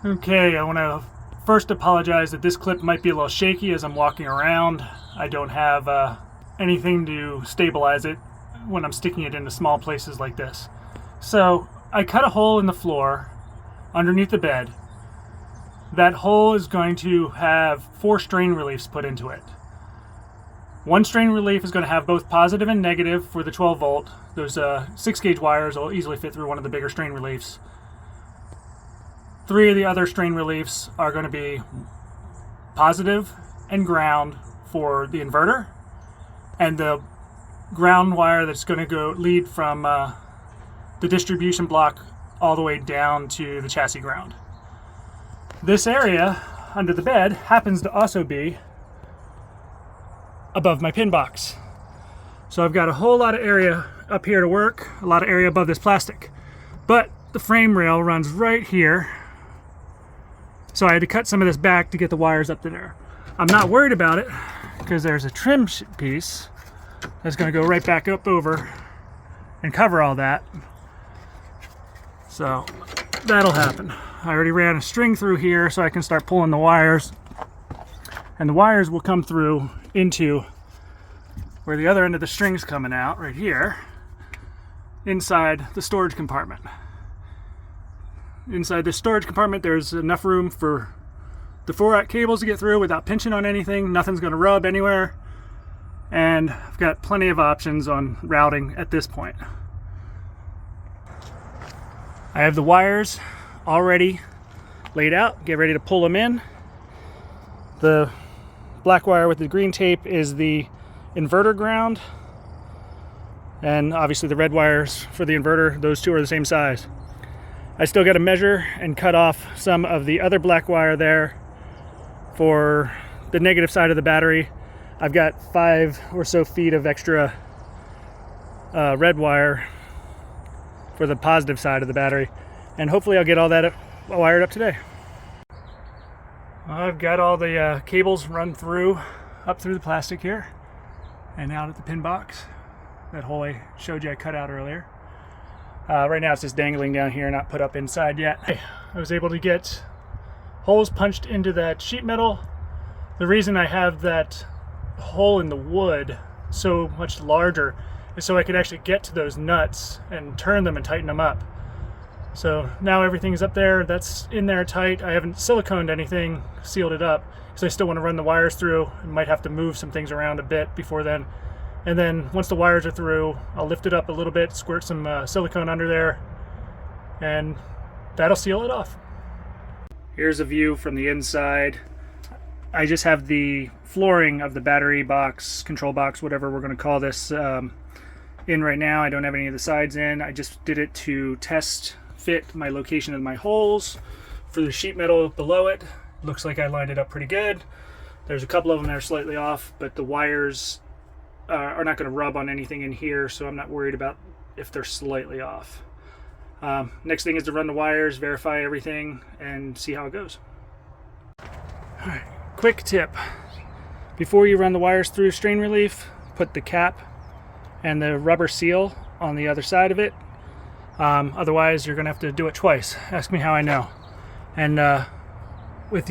Okay, I want to first apologize that this clip might be a little shaky as I'm walking around. I don't have anything to stabilize it when I'm sticking it into small places like this. So I cut a hole in the floor underneath the bed. That hole is going to have 4 strain reliefs put into it. One strain relief is going to have both positive and negative for the 12 volt. Those 6 gauge wires will easily fit through one of the bigger strain reliefs. 3 of the other strain reliefs are going to be positive and ground for the inverter, and the ground wire that's going to lead from the distribution block all the way down to the chassis ground. This area under the bed happens to also be above my pin box. So I've got a whole lot of area up here to work, a lot of area above this plastic. But the frame rail runs right here. So I had to cut some of this back to get the wires up to there. I'm not worried about it because there's a trim piece that's going to go right back up over and cover all that. So that'll happen. I already ran a string through here so I can start pulling the wires. And the wires will come through into where the other end of the string's coming out, right here, inside the storage compartment. Inside this storage compartment, there's enough room for the 4-aught cables to get through without pinching on anything. Nothing's going to rub anywhere. And I've got plenty of options on routing at this point. I have the wires already laid out. Get ready to pull them in. The black wire with the green tape is the inverter ground. And obviously the red wires for the inverter, those two are the same size. I still got to measure and cut off some of the other black wire there for the negative side of the battery. I've got 5 or so feet of extra red wire for the positive side of the battery, and hopefully I'll get all that wired up today. I've got all the cables run through, up through the plastic here and out at the pin box. That hole I showed you I cut out earlier. Right now it's just dangling down here, not put up inside yet. I was able to get holes punched into that sheet metal. The reason I have that hole in the wood so much larger is so I could actually get to those nuts and turn them and tighten them up. So now everything's up there, that's in there tight. I haven't siliconed anything, sealed it up, so I still want to run the wires through. I might have to move some things around a bit before then. And then once the wires are through, I'll lift it up a little bit, squirt some silicone under there, and that'll seal it off. Here's a view from the inside. I just have the flooring of the battery box, control box, whatever we're going to call this, in right now. I don't have any of the sides in. I just did it to test fit my location of my holes. For the sheet metal below it, looks like I lined it up pretty good. There's a couple of them that are slightly off, but the wires are not going to rub on anything in here, so I'm not worried about if they're slightly off. Next thing is to run the wires, verify everything, and see how it goes. Alright, quick tip. Before you run the wires through strain relief, put the cap and the rubber seal on the other side of it. Otherwise, you're going to have to do it twice. Ask me how I know. And with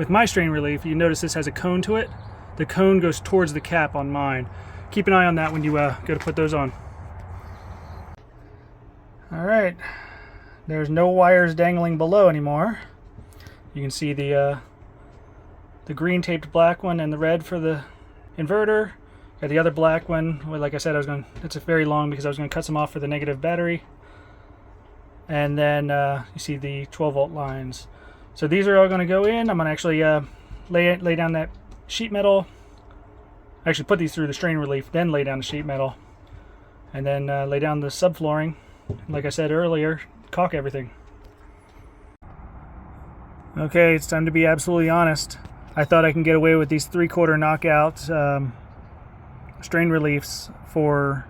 my strain relief, you notice this has a cone to it. The cone goes towards the cap on mine. Keep an eye on that when you go to put those on. Alright, there's no wires dangling below anymore. You can see the green taped black one and the red for the inverter. Got the other black one, well, like I said, it's very long because I was going to cut some off for the negative battery. And then you see the 12 volt lines. So these are all going to go in. I'm going to actually lay down that sheet metal. Actually put these through the strain relief, then lay down the sheet metal, and then lay down the subflooring. Like I said earlier, caulk everything. Okay, it's time to be absolutely honest. I thought I can get away with these 3/4 knockout strain reliefs for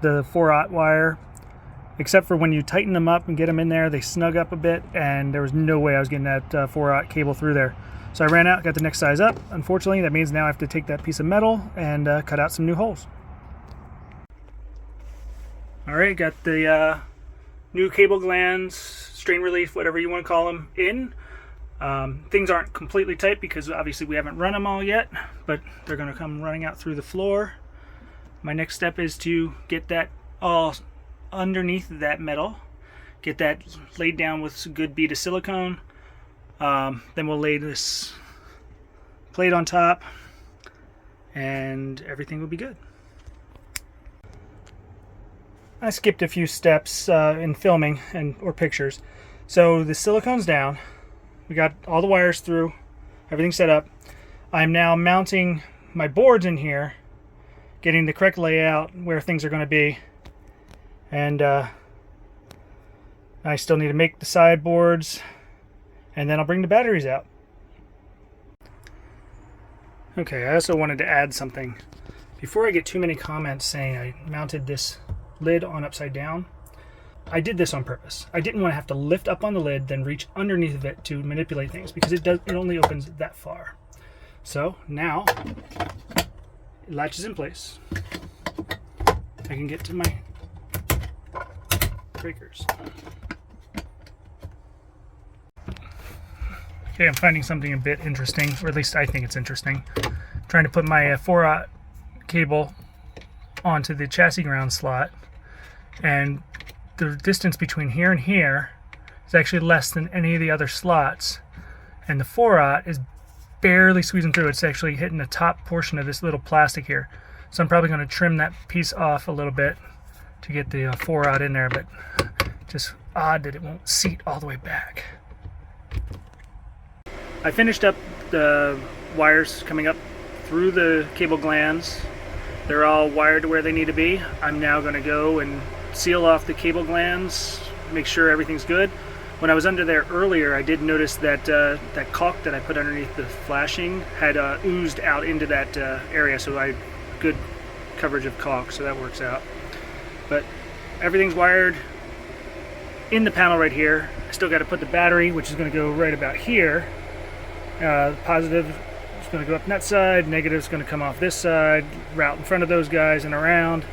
the 4/aught wire, except for when you tighten them up and get them in there, they snug up a bit, and there was no way I was getting that 4/aught cable through there. So I ran out, got the next size up. Unfortunately, that means now I have to take that piece of metal and cut out some new holes. Alright, got the new cable glands strain relief, whatever you want to call them, in. Things aren't completely tight because obviously we haven't run them all yet, but they're going to come running out through the floor. My next step is to get that all underneath that metal, get that laid down with some good bead of silicone. Then we'll lay this plate on top and everything will be good. I skipped a few steps in filming or pictures. So the silicone's down. We got all the wires through, everything set up. I'm now mounting my boards in here, getting the correct layout where things are going to be. And I still need to make the sideboards, and then I'll bring the batteries out. Okay, I also wanted to add something. Before I get too many comments saying I mounted this lid on upside down, I did this on purpose. I didn't want to have to lift up on the lid, then reach underneath of it to manipulate things, because it only opens that far. So now it latches in place. I can get to my breakers. Okay, I'm finding something a bit interesting, or at least I think it's interesting. I'm trying to put my 4/0 cable onto the chassis ground slot, and the distance between here and here is actually less than any of the other slots, and the 4/0 is barely squeezing through. It's actually hitting the top portion of this little plastic here, so I'm probably going to trim that piece off a little bit to get the 4/0 in there, but just odd that it won't seat all the way back. I finished up the wires coming up through the cable glands. They're all wired to where they need to be. I'm now going to go and seal off the cable glands, make sure everything's good. When I was under there earlier, I did notice that that caulk that I put underneath the flashing had oozed out into that area, so I had good coverage of caulk, so that works out. But everything's wired in the panel right here. I still got to put the battery, which is going to go right about here. Positive is going to go up that side, negative is going to come off this side, route in front of those guys and around.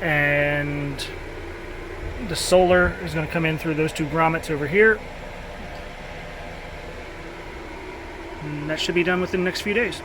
And the solar is going to come in through those two grommets over here. And that should be done within the next few days.